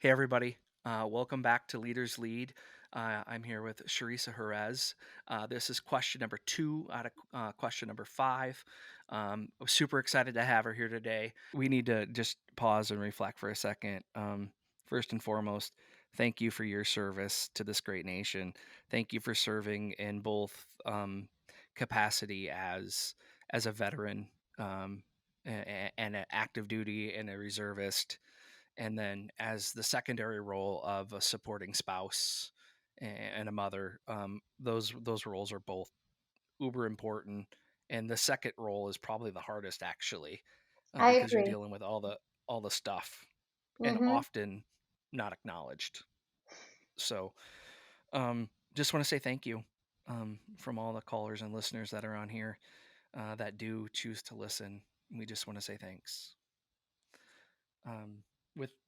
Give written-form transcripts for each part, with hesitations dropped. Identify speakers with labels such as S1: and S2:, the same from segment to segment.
S1: Hey, everybody. Welcome back to Leaders Lead. I'm here with Cherisa Jerez. This is question number 2 out of question number 5. I'm super excited to have her here today. We need to just pause and reflect for a second. First and foremost, thank you for your service to this great nation. Thank you for serving in both capacity as a veteran and an active duty and a reservist, and then as the secondary role of a supporting spouse and a mother. Those roles are both uber important, and the second role is probably the hardest, actually,
S2: I
S1: because you're
S2: agree.
S1: dealing with all the stuff, and
S2: Hmm.
S1: often not acknowledged. So just want to say thank you, from all the callers and listeners that are on here, that do choose to listen. We just want to say thanks. Um,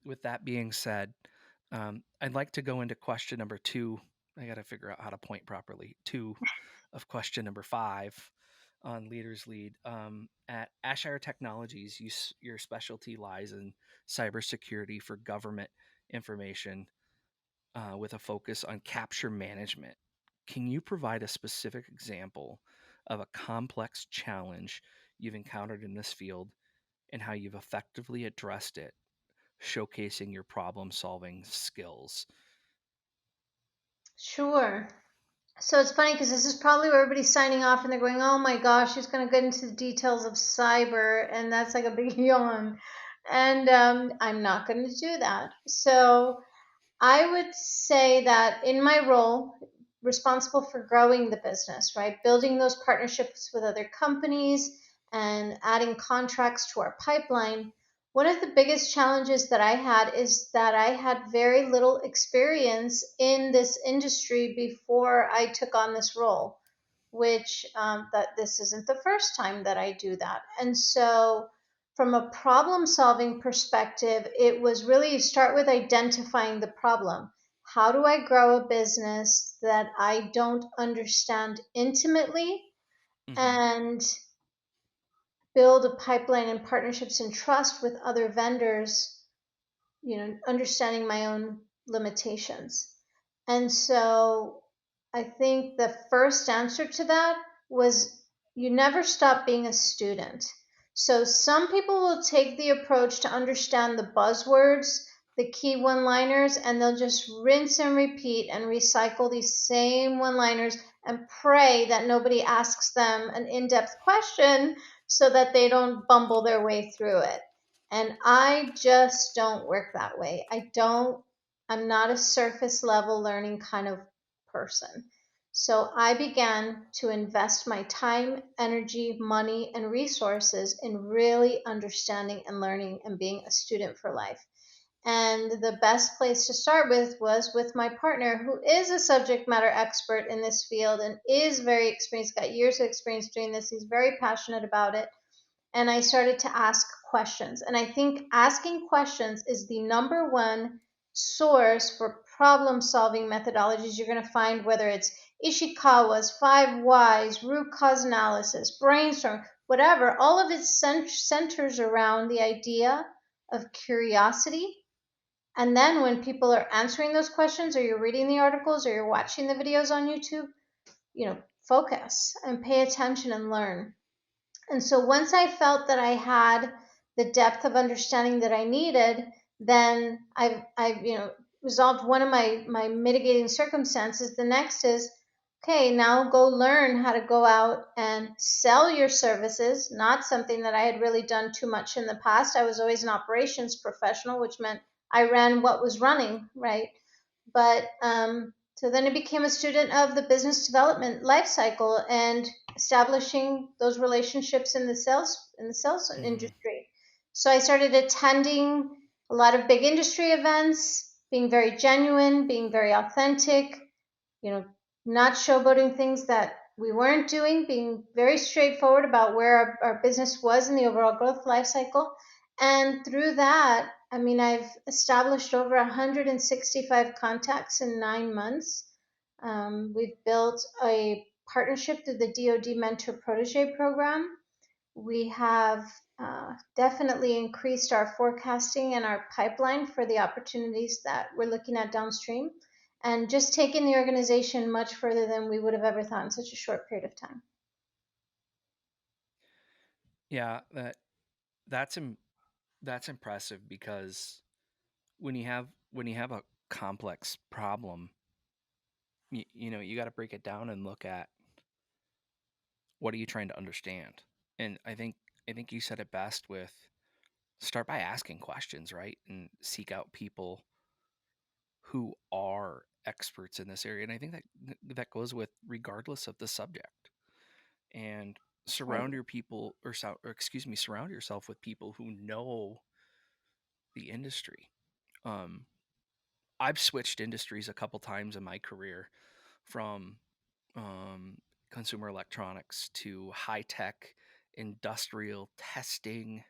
S1: with that being said, I'd like to go into question number 2. I got to figure out how to point properly. 2 of question number 5 on Leaders Lead. At Ashire Technologies, your specialty lies in cybersecurity for government information, with a focus on capture management. Can you provide a specific example of a complex challenge you've encountered in this field and how you've effectively addressed it, showcasing your problem solving skills?
S2: Sure. So it's funny because this is probably where everybody's signing off and they're going, oh my gosh, she's going to get into the details of cyber. And that's like a big yawn. And I'm not going to do that. So I would say that in my role, responsible for growing the business, right? Building those partnerships with other companies and adding contracts to our pipeline. One of the biggest challenges that I had is that I had very little experience in this industry before I took on this role, which that this isn't the first time that I do that. And so, from a problem solving perspective, it was really start with identifying the problem. How do I grow a business that I don't understand intimately
S1: Hmm.
S2: and build a pipeline and partnerships and trust with other vendors, understanding my own limitations. And so I think the first answer to that was you never stop being a student. So some people will take the approach to understand the buzzwords, the key one liners, and they'll just rinse and repeat and recycle these same one liners and pray that nobody asks them an in depth question so that they don't bumble their way through it. And I just don't work that way. I'm not a surface level learning kind of person. So I began to invest my time, energy, money, and resources in really understanding and learning and being a student for life. And the best place to start with was with my partner, who is a subject matter expert in this field and is very experienced, got years of experience doing this. He's very passionate about it, and I started to ask questions. And I think asking questions is the number one source for problem solving methodologies you're going to find, whether it's Ishikawa's 5 Whys, root cause analysis, brainstorm, whatever. All of it centers around the idea of curiosity. And then when people are answering those questions, or you're reading the articles, or you're watching the videos on YouTube, focus and pay attention and learn. And so once I felt that I had the depth of understanding that I needed, then I've resolved one of my mitigating circumstances. The next is, okay, now go learn how to go out and sell your services. Not something that I had really done too much in the past. I was always an operations professional, which meant I ran what was running, right? But so then I became a student of the business development life cycle and establishing those relationships in the sales
S1: Hmm.
S2: industry. So I started attending a lot of big industry events, being very genuine, being very authentic, you know, not showboating things that we weren't doing, being very straightforward about where our business was in the overall growth life cycle. And through that, I mean, I've established over 165 contacts in 9 months. We've built a partnership through the DoD Mentor Protege program. We have definitely increased our forecasting and our pipeline for the opportunities that we're looking at downstream, and just taking the organization much further than we would have ever thought in such a short period of time.
S1: Yeah, that's im- that's impressive because when you have a complex problem, you know, you got to break it down and look at what are you trying to understand. And I think you said it best with start by asking questions, right? And seek out people who are experts in this area. And I think that goes with regardless of the subject. And
S2: Right.
S1: surround yourself with people who know the industry. Um, I've switched industries a couple times in my career from um, consumer electronics to high tech industrial testing,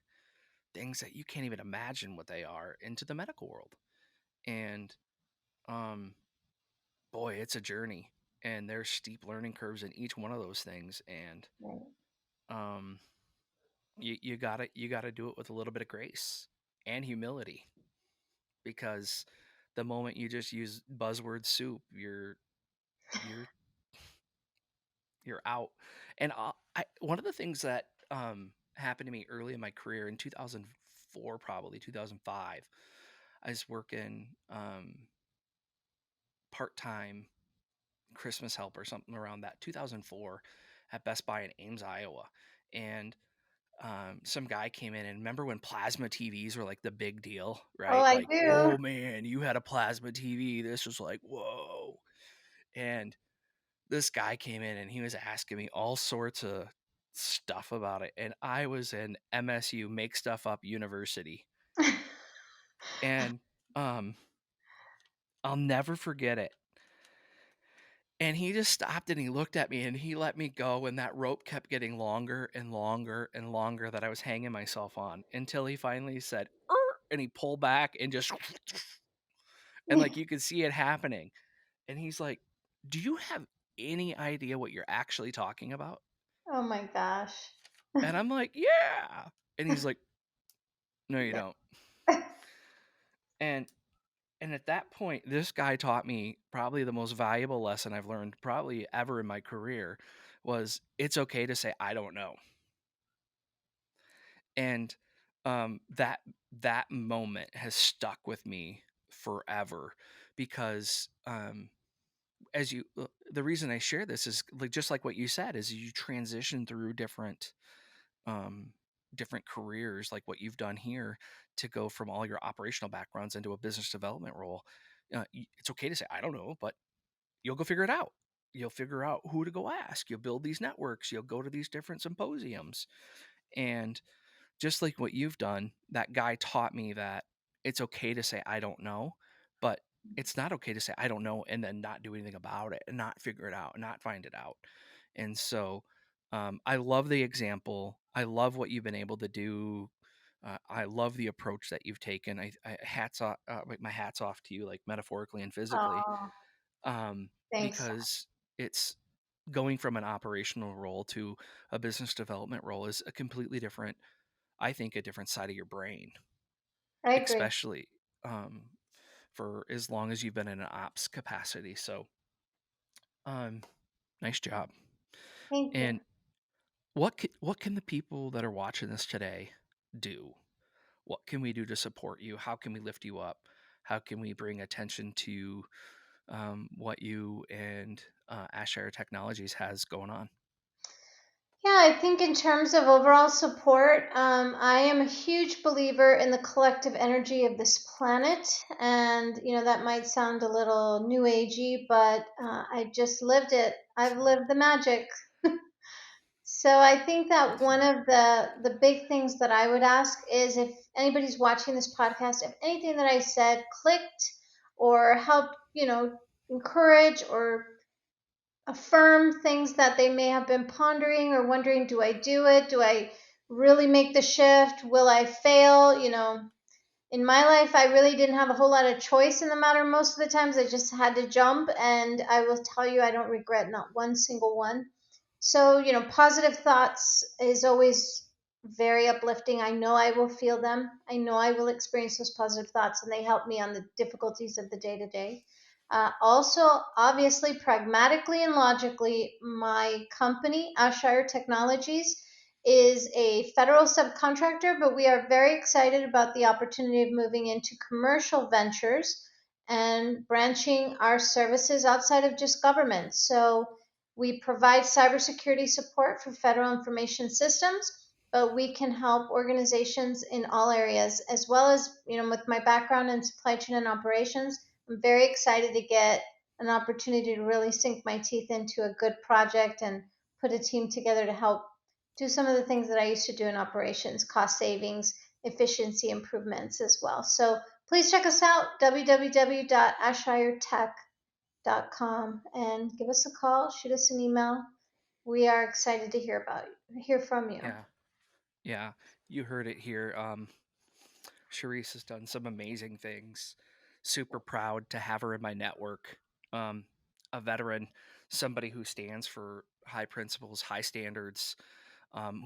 S1: things that you can't even imagine what they are, into the medical world. And um, boy, it's a journey. And there's steep learning curves in each one of those things. And
S2: Right.
S1: um, you gotta do it with a little bit of grace and humility because the moment you just use buzzword soup, you're you're out. And one of the things that happened to me early in my career in 2004, probably 2005, I was working part time Christmas help or something around that 2004 at Best Buy in Ames, Iowa, and some guy came in and remember when plasma TVs were like the big deal,
S2: Oh,
S1: right?
S2: I
S1: Like,
S2: do.
S1: oh man, you had a plasma TV. This was like, whoa. And this guy came in and he was asking me all sorts of stuff about it. And I was in MSU, Make Stuff Up University. And um, I'll never forget it. And he just stopped and he looked at me and he let me go. And that rope kept getting longer and longer and longer that I was hanging myself on until he finally said, "Er," and he pulled back and just, and like you could see it happening. And he's like, "Do you have any idea what you're actually talking about?"
S2: Oh my gosh.
S1: And I'm like, "Yeah." And he's like, "No, you don't." And at that point, this guy taught me probably the most valuable lesson I've learned probably ever in my career was it's okay to say I don't know. And that moment has stuck with me forever because the reason I share this is like just like what you said is you transition through um, different careers like what you've done here to go from all your operational backgrounds into a business development role. It's okay to say I don't know, but you'll go figure it out. You'll figure out who to go ask. You'll build these networks. You'll go to these different symposiums, and just like what you've done, that guy taught me that it's okay to say I don't know, but it's not okay to say I don't know and then not do anything about it and not figure it out and not find it out. And so I love the example. I love what you've been able to do. I love the approach that you've taken. Like my hats off to you, like metaphorically and physically,
S2: Oh,
S1: um,
S2: thanks.
S1: because it's going from an operational role to a business development role is a completely different, I think, a different side of your brain,
S2: I agree.
S1: especially um, for as long as you've been in an ops capacity. So, um, nice job.
S2: Thank you.
S1: And what can the people that are watching this today do? What can we do to support you? How can we lift you up? How can we bring attention to what you and Ashire Technologies has going on?
S2: Yeah, I think in terms of overall support, I am a huge believer in the collective energy of this planet. And, that might sound a little new agey, but I just lived it. I've lived the magic. So I think that one of the big things that I would ask is if anybody's watching this podcast, if anything that I said clicked or helped, encourage or affirm things that they may have been pondering or wondering, do I do it? Do I really make the shift? Will I fail? In my life, I really didn't have a whole lot of choice in the matter. Most of the times, I just had to jump, and I will tell you, I don't regret not one single one. So, positive thoughts is always very uplifting. I know I will feel them. I know I will experience those positive thoughts, and they help me on the difficulties of the day to day. Also, obviously, pragmatically and logically, my company, Ashire Technologies, is a federal subcontractor, but we are very excited about the opportunity of moving into commercial ventures and branching our services outside of just government. So we provide cybersecurity support for federal information systems, but we can help organizations in all areas, as well as, with my background in supply chain and operations. I'm very excited to get an opportunity to really sink my teeth into a good project and put a team together to help do some of the things that I used to do in operations, cost savings, efficiency improvements as well. So please check us out, www.ashiretech.com, and give us a call, shoot us an email. We are excited to hear from you.
S1: Yeah. Yeah. You heard it here. Cherisa has done some amazing things. Super proud to have her in my network. Um, a veteran, somebody who stands for high principles, high standards,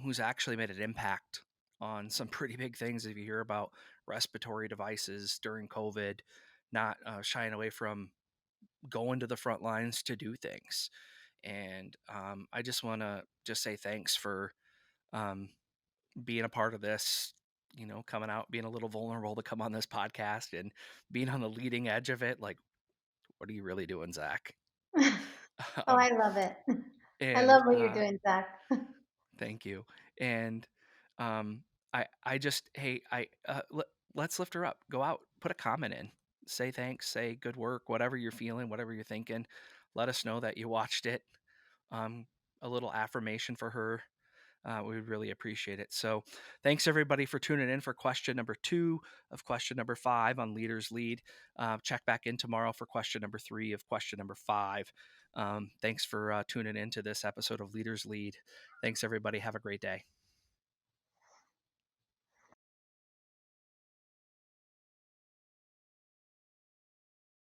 S1: who's actually made an impact on some pretty big things. If you hear about respiratory devices during COVID, not shying away from going to the front lines to do things. And I just want to just say thanks for um, being a part of this, coming out, being a little vulnerable to come on this podcast and being on the leading edge of it. Like, what are you really doing, Zach?
S2: Oh,
S1: um,
S2: I love it. I
S1: and
S2: love what you're doing, Zach.
S1: Thank you. And I just, hey, let's lift her up. Go out, put a comment in, say thanks, say good work, whatever you're feeling, whatever you're thinking. Let us know that you watched it. Um, a little affirmation for her. We would really appreciate it. So, thanks everybody for tuning in for question number 2 of question number 5 on Leaders Lead. Check back in tomorrow for question number 3 of question number 5. Thanks for tuning in to this episode of Leaders Lead. Thanks, everybody. Have a great day.